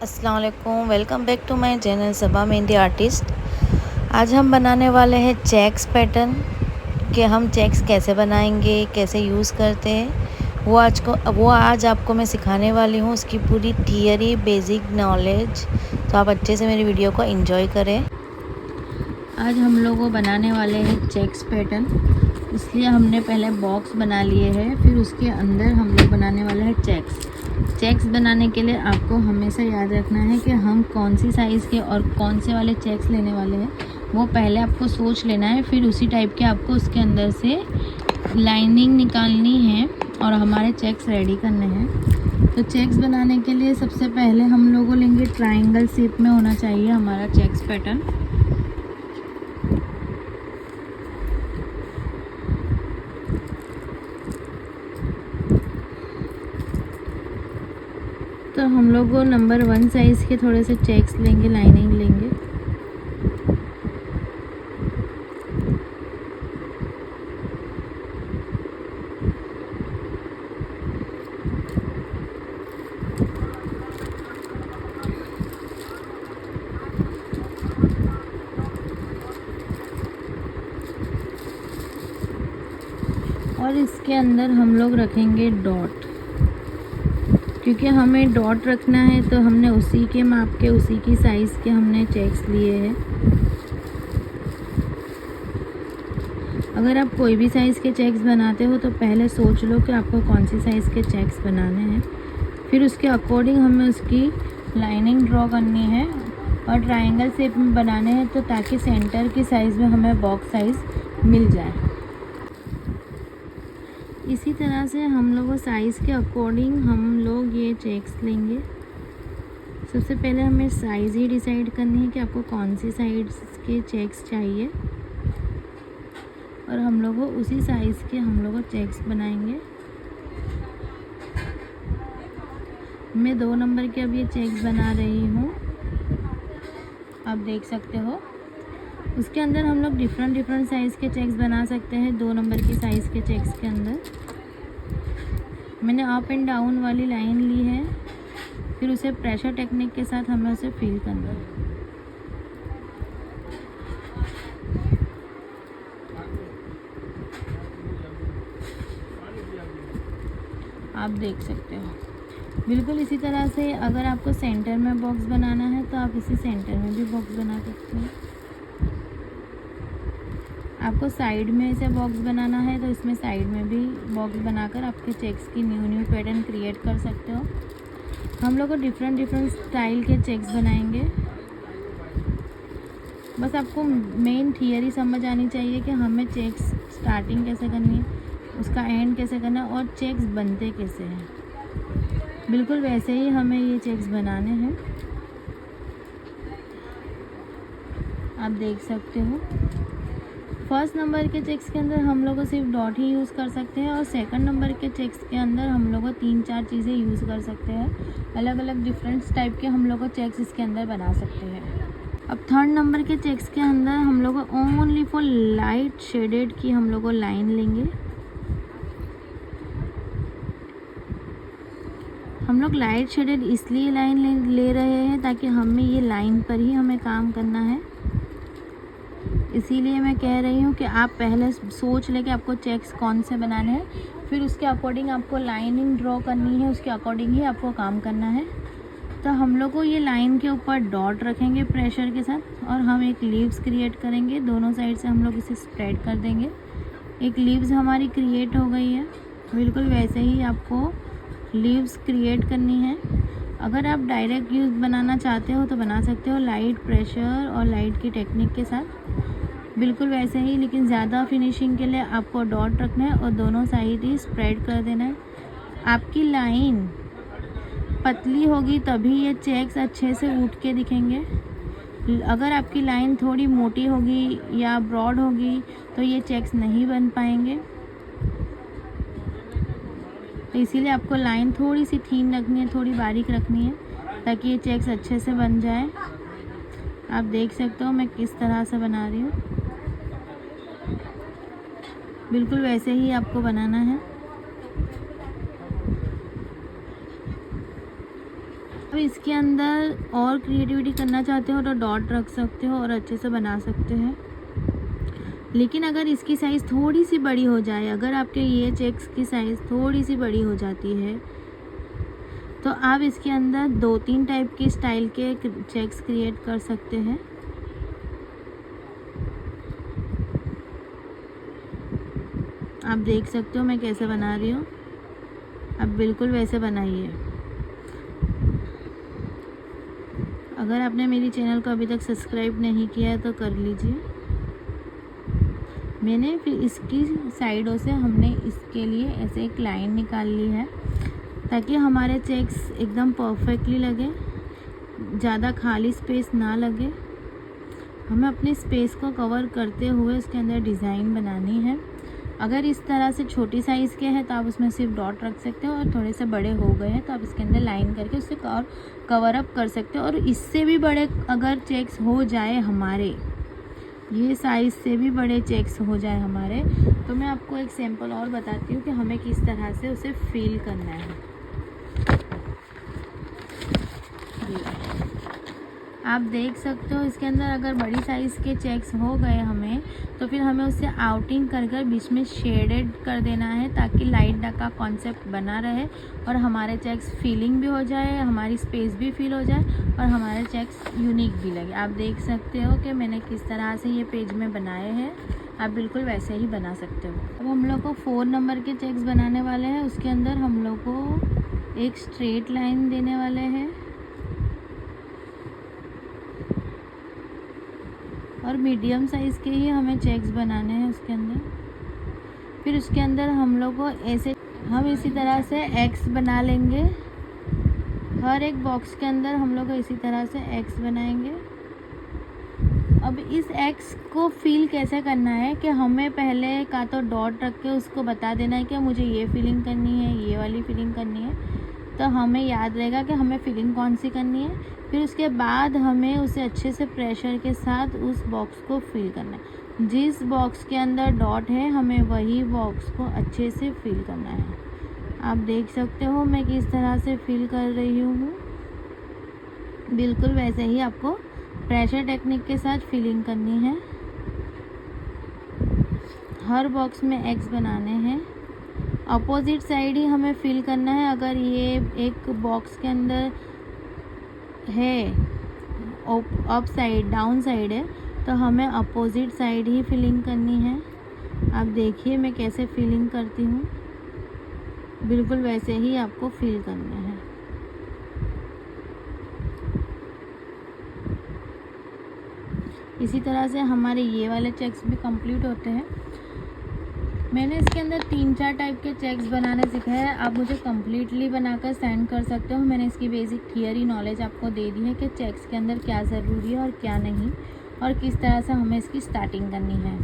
अस्सलाम वालेकुम, welcome back to my channel Saba mehndi artist. आज हम बनाने वाले हैं चेक्स पैटर्न कि हम चेक्स कैसे बनाएंगे, कैसे यूज़ करते हैं, वो आज आपको मैं सिखाने वाली हूँ। उसकी पूरी थियरी बेसिक नॉलेज, तो आप अच्छे से मेरी वीडियो को एंजॉय करें। आज हम लोग वो बनाने वाले हैं चेक्स पैटर्न, इसलिए हमने पहले बॉक्स बना लिए हैं, फिर उसके अंदर हम लोग बनाने वाले हैं चेक्स बनाने के लिए आपको हमेशा याद रखना है कि हम कौन सी साइज़ के और कौन से वाले चेक्स लेने वाले हैं, वो पहले आपको सोच लेना है। फिर उसी टाइप के आपको उसके अंदर से लाइनिंग निकालनी है और हमारे चेक्स रेडी करने हैं। तो चेक्स बनाने के लिए सबसे पहले हम लोग लेंगे ट्रायंगल शेप में होना चाहिए हमारा चेक्स पैटर्न। तो हम लोग वो नंबर 1 साइज़ के थोड़े से चेक्स लेंगे, लाइनिंग लेंगे। और इसके अंदर हम लोग रखेंगे डॉट, क्योंकि हमें डॉट रखना है तो हमने उसी के माप के, उसी की साइज़ के हमने चेक्स लिए हैं। अगर आप कोई भी साइज़ के चेक्स बनाते हो तो पहले सोच लो कि आपको कौन सी साइज़ के चेक्स बनाने हैं, फिर उसके अकॉर्डिंग हमें उसकी लाइनिंग ड्रॉ करनी है और ट्रायंगल शेप में बनाने हैं, तो ताकि सेंटर की साइज़ में हमें बॉक्स साइज़ मिल जाए। इसी तरह से हम लोग साइज़ के अकॉर्डिंग हम लोग ये चेक्स लेंगे। सबसे पहले हमें साइज़ ही डिसाइड करनी है कि आपको कौन सी साइज़ के चेक्स चाहिए, और हम लोग उसी साइज़ के हम लोग चेक्स बनाएंगे। मैं 2 नंबर के अब ये चेक्स बना रही हूँ, आप देख सकते हो। उसके अंदर हम लोग डिफरेंट साइज़ के चेक्स बना सकते हैं। 2 नंबर की साइज़ के चेक्स के अंदर मैंने अप एंड डाउन वाली लाइन ली है, फिर उसे प्रेशर टेक्निक के साथ हमें उसे फिल करना है। आप देख सकते हो बिल्कुल इसी तरह से। अगर आपको सेंटर में बॉक्स बनाना है तो आप इसी सेंटर में भी बॉक्स बना सकते हैं। आपको साइड में इसे बॉक्स बनाना है तो इसमें साइड में भी बॉक्स बनाकर आपके चेक्स की न्यू पैटर्न क्रिएट कर सकते हो। हम लोग को डिफरेंट स्टाइल के चेक्स बनाएंगे। बस आपको मेन थियरी समझ आनी चाहिए कि हमें चेक्स स्टार्टिंग कैसे करनी है, उसका एंड कैसे करना है और चेक्स बनते कैसे हैं। बिल्कुल वैसे ही हमें ये चेक्स बनाने हैं, आप देख सकते हो। फर्स्ट नंबर के चेक्स के अंदर हम लोग सिर्फ डॉट ही यूज़ कर सकते हैं, और सेकंड नंबर के चेक्स के अंदर हम लोग 3-4 चीज़ें यूज़ कर सकते हैं। अलग अलग डिफरेंट टाइप के हम लोग चेक्स इसके अंदर बना सकते हैं। अब थर्ड नंबर के चेक्स के अंदर हम लोग ओनली फॉर लाइट शेडेड की हम लोग लाइन लेंगे। हम लोग लाइट शेडेड इसलिए लाइन ले रहे हैं ताकि हमें ये लाइन पर ही हमें काम करना है। इसीलिए मैं कह रही हूँ कि आप पहले सोच लें कि आपको चेक्स कौन से बनाने हैं, फिर उसके अकॉर्डिंग आपको लाइनिंग ड्रॉ करनी है, उसके अकॉर्डिंग ही आपको काम करना है। तो हम लोग को ये लाइन के ऊपर डॉट रखेंगे प्रेशर के साथ, और हम एक लीव्स क्रिएट करेंगे। दोनों साइड से हम लोग इसे स्प्रेड कर देंगे। एक लीव्स हमारी क्रिएट हो गई है। बिल्कुल वैसे ही आपको लीव्स क्रिएट करनी है। अगर आप डायरेक्ट यूज़ बनाना चाहते हो तो बना सकते हो, लाइट प्रेशर और लाइट की टेक्निक के साथ, बिल्कुल वैसे ही। लेकिन ज़्यादा फिनिशिंग के लिए आपको डॉट रखना है और दोनों साइड ही स्प्रेड कर देना है। आपकी लाइन पतली होगी तभी ये चेक्स अच्छे से उठ के दिखेंगे। अगर आपकी लाइन थोड़ी मोटी होगी या ब्रॉड होगी तो ये चेक्स नहीं बन पाएंगे। तो इसीलिए आपको लाइन थोड़ी सी थीन रखनी है, थोड़ी बारीक रखनी है, ताकि ये चेक्स अच्छे से बन जाए। आप देख सकते हो मैं किस तरह से बना रही हूँ। बिल्कुल वैसे ही आपको बनाना है। इसके अंदर और क्रिएटिविटी करना चाहते हो तो डॉट रख सकते हो और अच्छे से बना सकते हैं। लेकिन अगर इसकी साइज़ थोड़ी सी बड़ी हो जाए, अगर आपके ये चेक्स की साइज़ थोड़ी सी बड़ी हो जाती है तो आप इसके अंदर 2-3 टाइप के स्टाइल के चेक्स क्रिएट कर सकते हैं। आप देख सकते हो मैं कैसे बना रही हूँ, आप बिल्कुल वैसे बनाइए। अगर आपने मेरी चैनल को अभी तक सब्सक्राइब नहीं किया है तो कर लीजिए। मैंने फिर इसकी साइडों से हमने इसके लिए ऐसे एक लाइन निकाल ली है ताकि हमारे चेक्स एकदम परफेक्टली लगे, ज़्यादा खाली स्पेस ना लगे। हमें अपने स्पेस को कवर करते हुए उसके अंदर डिज़ाइन बनानी है। अगर इस तरह से छोटी साइज़ के हैं तो आप उसमें सिर्फ डॉट रख सकते हो, और थोड़े से बड़े हो गए हैं तो आप इसके अंदर लाइन करके उससे कवर अप कर सकते हो। और इससे भी बड़े अगर चेक्स हो जाए हमारे, ये साइज़ से भी बड़े चेक्स हो जाए हमारे, तो मैं आपको एक सैंपल और बताती हूँ कि हमें किस तरह से उसे फिल करना है। आप देख सकते हो इसके अंदर अगर बड़ी साइज़ के चेक्स हो गए हमें, तो फिर हमें उसे आउटिंग कर कर बीच में शेडेड कर देना है ताकि लाइट का कॉन्सेप्ट बना रहे और हमारे चेक्स फीलिंग भी हो जाए, हमारी स्पेस भी फील हो जाए और हमारे चेक्स यूनिक भी लगे। आप देख सकते हो कि मैंने किस तरह से ये पेज में बनाए हैं, आप बिल्कुल वैसे ही बना सकते हो। अब हम लोग को 4 नंबर के चेक्स बनाने वाले हैं। उसके अंदर हम लोग को एक स्ट्रेट लाइन देने वाले हैं और मीडियम साइज़ के ही हमें चेक्स बनाने हैं उसके अंदर। फिर उसके अंदर हम लोग को ऐसे हम इसी तरह से एक्स बना लेंगे। हर एक बॉक्स के अंदर हम लोग इसी तरह से एक्स बनाएंगे। अब इस एक्स को फील कैसे करना है कि हमें पहले का तो डॉट रख के उसको बता देना है कि मुझे ये फीलिंग करनी है, ये वाली फीलिंग करनी है, तो हमें याद रहेगा कि हमें फीलिंग कौन सी करनी है। फिर उसके बाद हमें उसे अच्छे से प्रेशर के साथ उस बॉक्स को फिल करना है। जिस बॉक्स के अंदर डॉट है हमें वही बॉक्स को अच्छे से फिल करना है। आप देख सकते हो मैं किस तरह से फिल कर रही हूँ। बिल्कुल वैसे ही आपको प्रेशर टेक्निक के साथ फिलिंग करनी है। हर बॉक्स में एक्स बनाने हैं। अपोजिट साइड ही हमें फिल करना है। अगर ये एक बॉक्स के अंदर है अप साइड, डाउन साइड है, तो हमें अपोजिट साइड ही फिलिंग करनी है। आप देखिए मैं कैसे फिलिंग करती हूँ, बिल्कुल वैसे ही आपको फिल करना है। इसी तरह से हमारे ये वाले चेक्स भी कंप्लीट होते हैं। मैंने इसके अंदर 3-4 टाइप के चेक्स बनाना सिखाया है। आप मुझे कम्प्लीटली बनाकर सेंड कर सकते हो। मैंने इसकी बेसिक थियरी नॉलेज आपको दे दी है कि चेक्स के अंदर क्या ज़रूरी है और क्या नहीं, और किस तरह से हमें इसकी स्टार्टिंग करनी है।